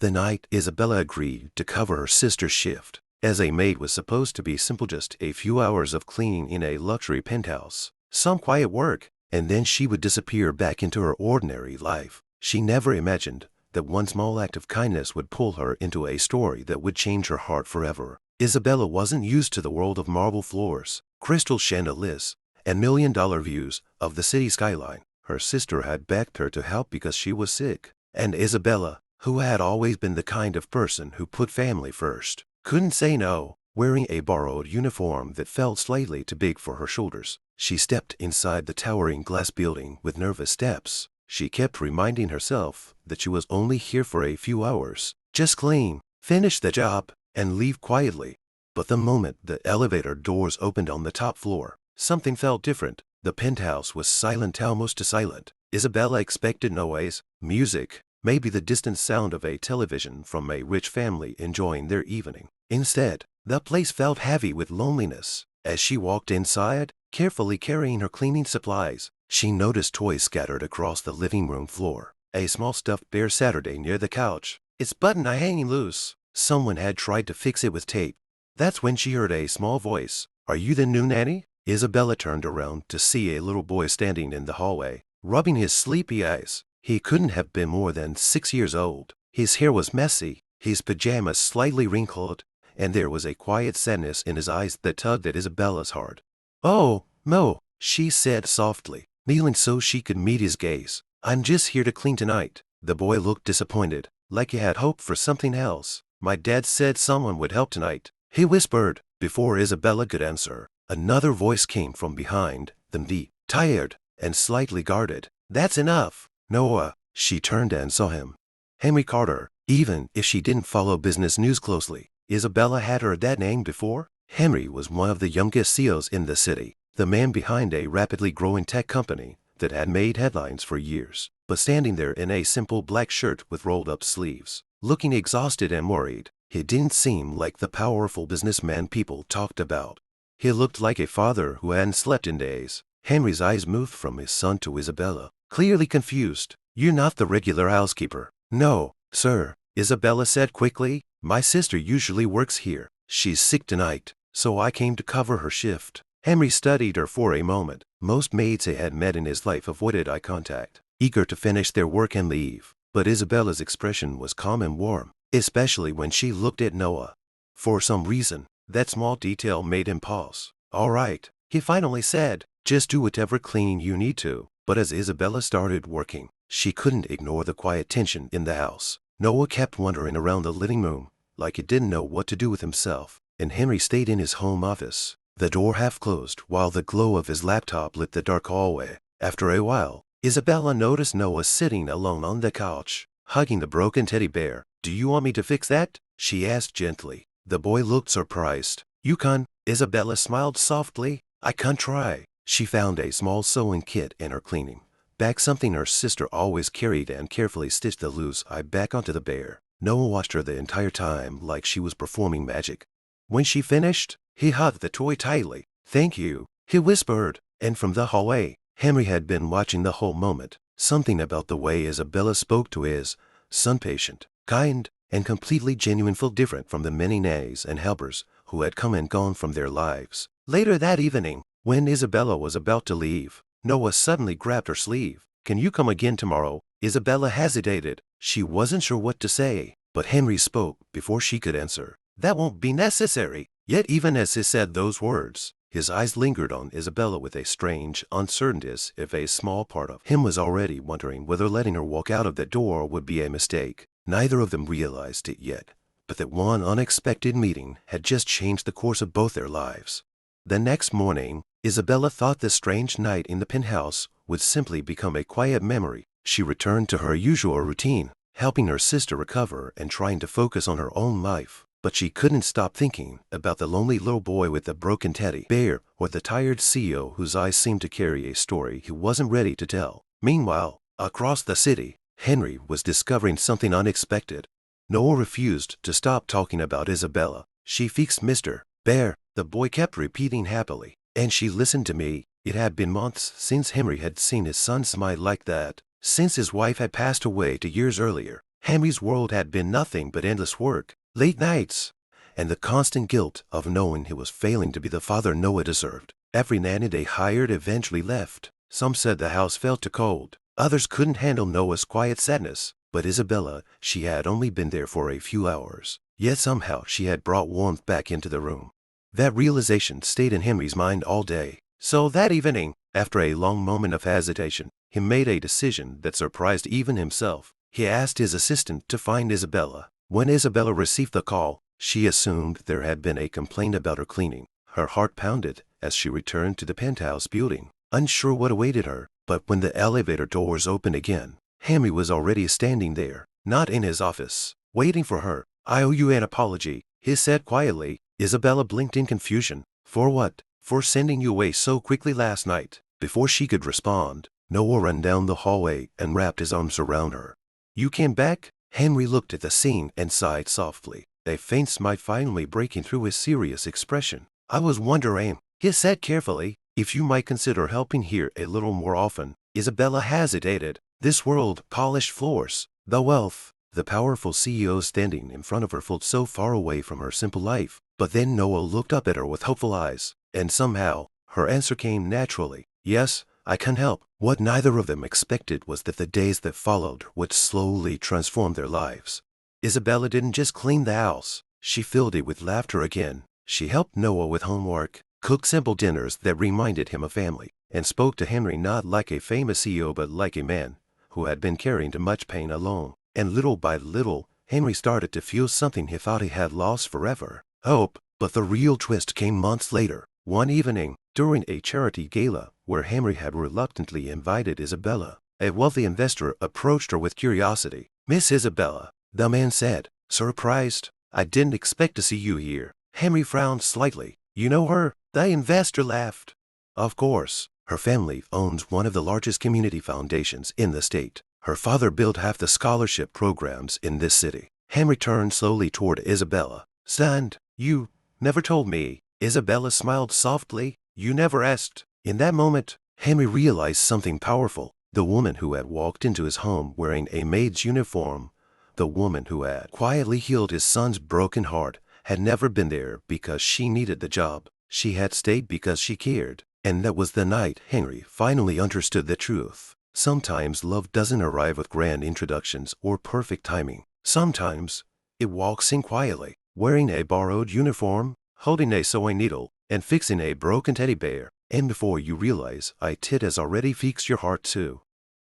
The night Isabella agreed to cover her sister's shift, as a maid was supposed to be simple, just a few hours of cleaning in a luxury penthouse, some quiet work, and then she would disappear back into her ordinary life. She never imagined that one small act of kindness would pull her into a story that would change her heart forever. Isabella wasn't used to the world of marble floors, crystal chandeliers, and million-dollar views of the city skyline. Her sister had begged her to help because she was sick, and Isabella, who had always been the kind of person who put family first, couldn't say no. Wearing a borrowed uniform that felt slightly too big for her shoulders, she stepped inside the towering glass building with nervous steps. She kept reminding herself that she was only here for a few hours. Just clean, finish the job, and leave quietly. But the moment the elevator doors opened on the top floor, something felt different. The penthouse was silent, almost too silent. Isabella expected noise, music, maybe the distant sound of a television from a rich family enjoying their evening. Instead, the place felt heavy with loneliness. As she walked inside, carefully carrying her cleaning supplies, she noticed toys scattered across the living room floor. A small stuffed bear Saturday near the couch, its button hanging loose. Someone had tried to fix it with tape. That's when she heard a small voice. "Are you the new nanny?" Isabella turned around to see a little boy standing in the hallway, rubbing his sleepy eyes. He couldn't have been more than 6 years old. His hair was messy, his pajamas slightly wrinkled, and there was a quiet sadness in his eyes that tugged at Isabella's heart. "Oh, Mo," she said softly, kneeling so she could meet his gaze. "I'm just here to clean tonight." The boy looked disappointed, like he had hoped for something else. "My dad said someone would help tonight," he whispered. Before Isabella could answer, another voice came from behind them, deep, tired, and slightly guarded. "That's enough, Noah." She turned and saw him. Henry Carter. Even if she didn't follow business news closely, Isabella had heard that name before. Henry was one of the youngest CEOs in the city, the man behind a rapidly growing tech company that had made headlines for years. But standing there in a simple black shirt with rolled-up sleeves, looking exhausted and worried, he didn't seem like the powerful businessman people talked about. He looked like a father who hadn't slept in days. Henry's eyes moved from his son to Isabella, clearly confused. "You're not the regular housekeeper." "No, sir," Isabella said quickly. "My sister usually works here. She's sick tonight, so I came to cover her shift." Henry studied her for a moment. Most maids he had met in his life avoided eye contact, eager to finish their work and leave. But Isabella's expression was calm and warm, especially when she looked at Noah. For some reason, that small detail made him pause. "All right," he finally said, "just do whatever cleaning you need to." But as Isabella started working, she couldn't ignore the quiet tension in the house. Noah kept wandering around the living room, like he didn't know what to do with himself, and Henry stayed in his home office, the door half closed while the glow of his laptop lit the dark hallway. After a while, Isabella noticed Noah sitting alone on the couch, hugging the broken teddy bear. "Do you want me to fix that?" she asked gently. The boy looked surprised. "You can." Isabella smiled softly. "I can try." She found a small sewing kit in her cleaning bag, something her sister always carried, and carefully stitched the loose eye back onto the bear. Noah watched her the entire time like she was performing magic. When she finished, he hugged the toy tightly. "Thank you," he whispered. And from the hallway, Henry had been watching the whole moment. Something about the way Isabella spoke to his son, patient, kind, and completely genuine, felt different from the many nannies and helpers who had come and gone from their lives. Later that evening, when Isabella was about to leave, Noah suddenly grabbed her sleeve. "Can you come again tomorrow?" Isabella hesitated. She wasn't sure what to say, but Henry spoke before she could answer. "That won't be necessary." Yet even as he said those words, his eyes lingered on Isabella with a strange uncertainty, as if a small part of him was already wondering whether letting her walk out of that door would be a mistake. Neither of them realized it yet, but that one unexpected meeting had just changed the course of both their lives. The next morning, Isabella thought this strange night in the penthouse would simply become a quiet memory. She returned to her usual routine, helping her sister recover and trying to focus on her own life. But she couldn't stop thinking about the lonely little boy with the broken teddy bear, or the tired CEO whose eyes seemed to carry a story he wasn't ready to tell. Meanwhile, across the city, Henry was discovering something unexpected. Noah refused to stop talking about Isabella. "She fixed Mr. Bear," the boy kept repeating happily. "And she listened to me." It had been months since Henry had seen his son smile like that, since his wife had passed away 2 years earlier. Henry's world had been nothing but endless work, late nights, and the constant guilt of knowing he was failing to be the father Noah deserved. Every nanny they hired eventually left. Some said the house felt too cold. Others couldn't handle Noah's quiet sadness. But Isabella, she had only been there for a few hours. Yet somehow she had brought warmth back into the room. That realization stayed in Henry's mind all day. So that evening, after a long moment of hesitation, he made a decision that surprised even himself. He asked his assistant to find Isabella. When Isabella received the call, she assumed there had been a complaint about her cleaning. Her heart pounded as she returned to the penthouse building, unsure what awaited her. But when the elevator doors opened again, Henry was already standing there, not in his office, waiting for her. "I owe you an apology," he said quietly. Isabella blinked in confusion. "For what?" "For sending you away so quickly last night." Before she could respond, Noah ran down the hallway and wrapped his arms around her. "You came back?" Henry looked at the scene and sighed softly, a faint smile finally breaking through his serious expression. "I was wondering," he said carefully, "if you might consider helping here a little more often." Isabella hesitated. This world, polished floors, the wealth, the powerful CEO standing in front of her felt so far away from her simple life. But then Noah looked up at her with hopeful eyes, and somehow her answer came naturally. "Yes, I can help." What neither of them expected was that the days that followed would slowly transform their lives. Isabella didn't just clean the house, she filled it with laughter again. She helped Noah with homework, cooked simple dinners that reminded him of family, and spoke to Henry not like a famous CEO but like a man who had been carrying too much pain alone. And little by little, Henry started to feel something he thought he had lost forever: hope. But the real twist came months later. One evening, during a charity gala where Henry had reluctantly invited Isabella, a wealthy investor approached her with curiosity. "Miss Isabella," the man said, surprised, "I didn't expect to see you here." Henry frowned slightly. "You know her?" The investor laughed. "Of course. Her family owns one of the largest community foundations in the state. Her father built half the scholarship programs in this city." Henry turned slowly toward Isabella. "Son, you never told me." Isabella smiled softly. "You never asked." In that moment, Henry realized something powerful. The woman who had walked into his home wearing a maid's uniform, the woman who had quietly healed his son's broken heart, had never been there because she needed the job. She had stayed because she cared. And that was the night Henry finally understood the truth. Sometimes love doesn't arrive with grand introductions or perfect timing. Sometimes it walks in quietly, wearing a borrowed uniform, holding a sewing needle, and fixing a broken teddy bear. And before you realize, it has already fixed your heart too.